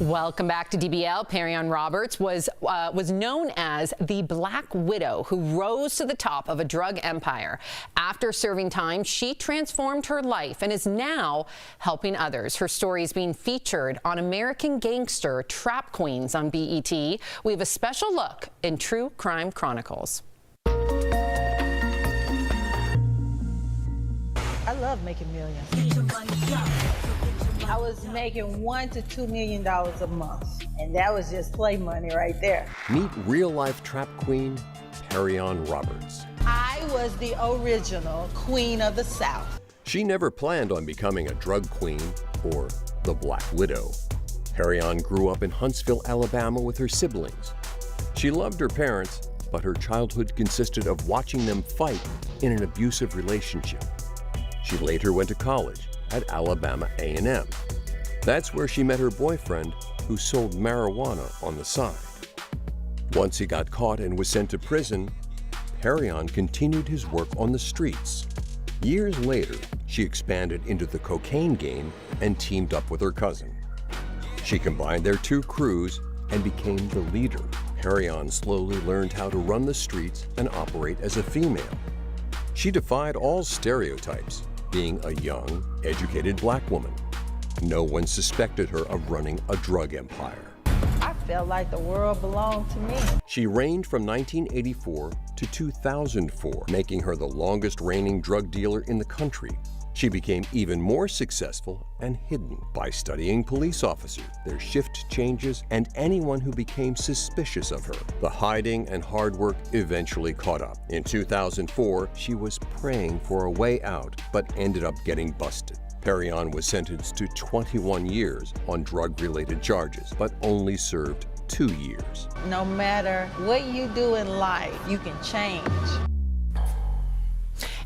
Welcome back to DBL. Perrion Roberts was known as the Black Widow who rose to the top of a drug empire. After serving time, she transformed her life and is now helping others. Her story is being featured on American Gangster, Trap Queens on BET. We have a special look in True Crime Chronicles. I love making millions. I was making $1 to $2 million a month, and that was just play money right there. Meet real-life trap queen, Perrion Roberts. I was the original queen of the South. She never planned on becoming a drug queen or the Black Widow. Perrion grew up in Huntsville, Alabama with her siblings. She loved her parents, but her childhood consisted of watching them fight in an abusive relationship. She later went to college at Alabama A&M. That's where she met her boyfriend, who sold marijuana on the side. Once he got caught and was sent to prison, Perrion continued his work on the streets. Years later, she expanded into the cocaine game and teamed up with her cousin. She combined their two crews and became the leader. Perrion slowly learned how to run the streets and operate as a female. She defied all stereotypes, being a young, educated Black woman. No one suspected her of running a drug empire. I felt like the world belonged to me. She reigned from 1984 to 2004, making her the longest reigning drug dealer in the country. She became even more successful and hidden by studying police officers, their shift changes, and anyone who became suspicious of her. The hiding and hard work eventually caught up. In 2004, she was praying for a way out, but ended up getting busted. Perrion was sentenced to 21 years on drug-related charges, but only served 2 years. No matter what you do in life, you can change.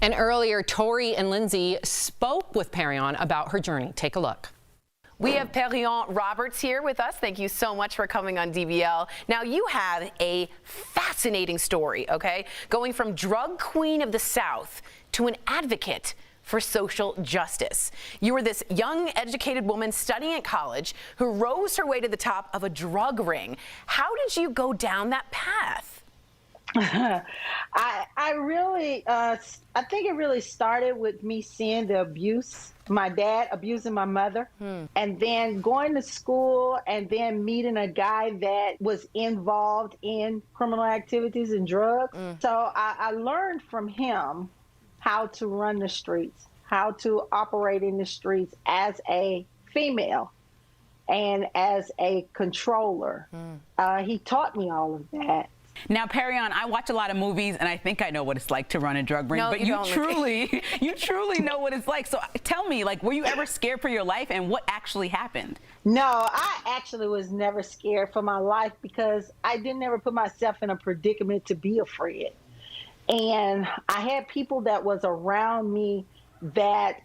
And earlier, Tori and Lindsay spoke with Perrion about her journey. Take a look. We have Perrion Roberts here with us. Thank you so much for coming on DBL. Now, you have a fascinating story, okay? Going from drug queen of the South to an advocate for social justice. You were this young, educated woman studying at college who rose her way to the top of a drug ring. How did you go down that path? I think it really started with me seeing the abuse, my dad abusing my mother, and then going to school and then meeting a guy that was involved in criminal activities and drugs. So I learned from him how to run the streets, how to operate in the streets as a female and as a controller. He taught me all of that. Now, Perrion, I watch a lot of movies, and I think I know what it's like to run a drug ring, but you truly know what it's like. So tell me, like, were you ever scared for your life, and what actually happened? No, I actually was never scared for my life because I didn't ever put myself in a predicament to be afraid. And I had people that was around me that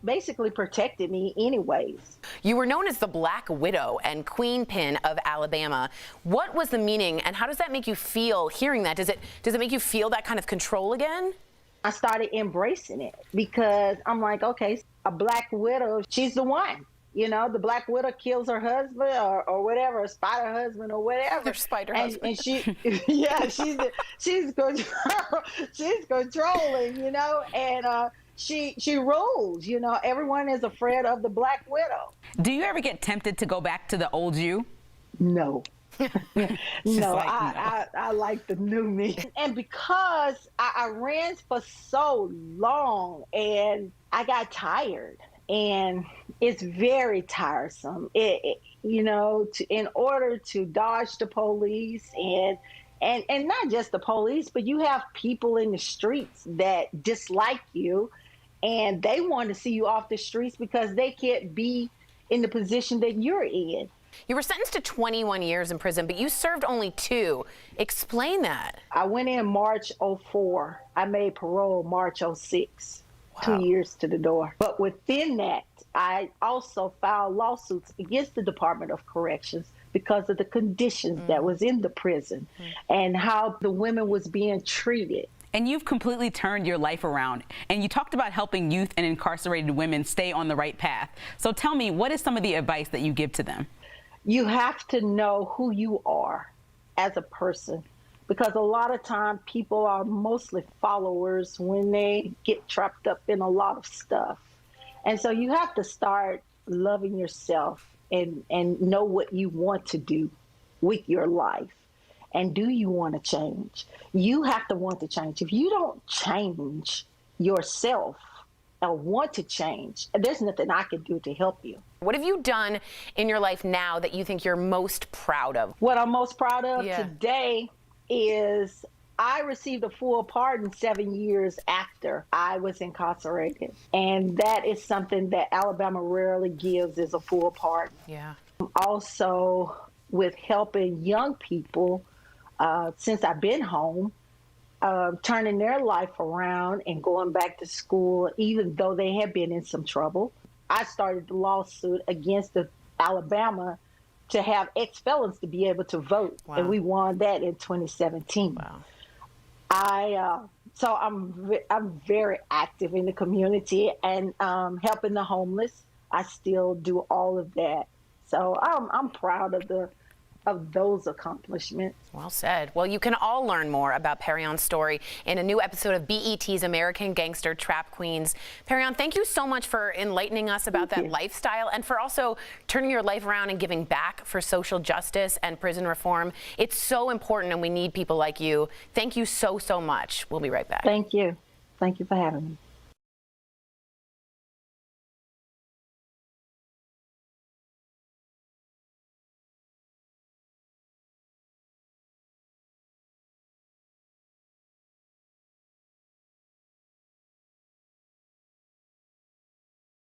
basically protected me anyways. You were known as the Black Widow and Queen Pin of Alabama. What was the meaning, and how does that make you feel hearing that? Does it make you feel that kind of control again? I started embracing it because I'm like, okay, a Black Widow, she's the one. You know, the Black Widow kills her husband or whatever, a spider husband or whatever. Their spider husband. And she, yeah, she's controlling, you know, and she rules, you know. Everyone is afraid of the Black Widow. Do you ever get tempted to go back to the old you? No. No, I like the new me. And because I ran for so long and I got tired, and it's very tiresome. You know, in order to dodge the police and not just the police, but you have people in the streets that dislike you, and they want to see you off the streets because they can't be in the position that you're in. You were sentenced to 21 years in prison, but you served only 2. Explain that. I went in March 04. I made parole March 06. Wow. 2 years to the door. But within that, I also filed lawsuits against the Department of Corrections because of the conditions that was in the prison and how the women was being treated. And you've completely turned your life around. And you talked about helping youth and incarcerated women stay on the right path. So tell me, what is some of the advice that you give to them? You have to know who you are as a person, because a lot of time people are mostly followers when they get trapped up in a lot of stuff. And so you have to start loving yourself and know what you want to do with your life. And do you want to change? You have to want to change. If you don't change yourself or want to change, there's nothing I can do to help you. What have you done in your life now that you think you're most proud of? What I'm most proud of today is I received a full pardon 7 years after I was incarcerated. And that is something that Alabama rarely gives, is a full pardon. Yeah. Also, with helping young people, since I've been home, turning their life around and going back to school, even though they had been in some trouble. I started the lawsuit against Alabama to have ex-felons to be able to vote. Wow. And we won that in 2017. Wow. So I'm very active in the community and helping the homeless. I still do all of that. So I'm proud of those accomplishments. Well said. Well, you can all learn more about Perrion's story in a new episode of BET's American Gangster Trap Queens. Perrion, thank you so much for enlightening us about that lifestyle and for also turning your life around and giving back for social justice and prison reform. It's so important, and we need people like you. Thank you so, so much. We'll be right back. Thank you. Thank you for having me.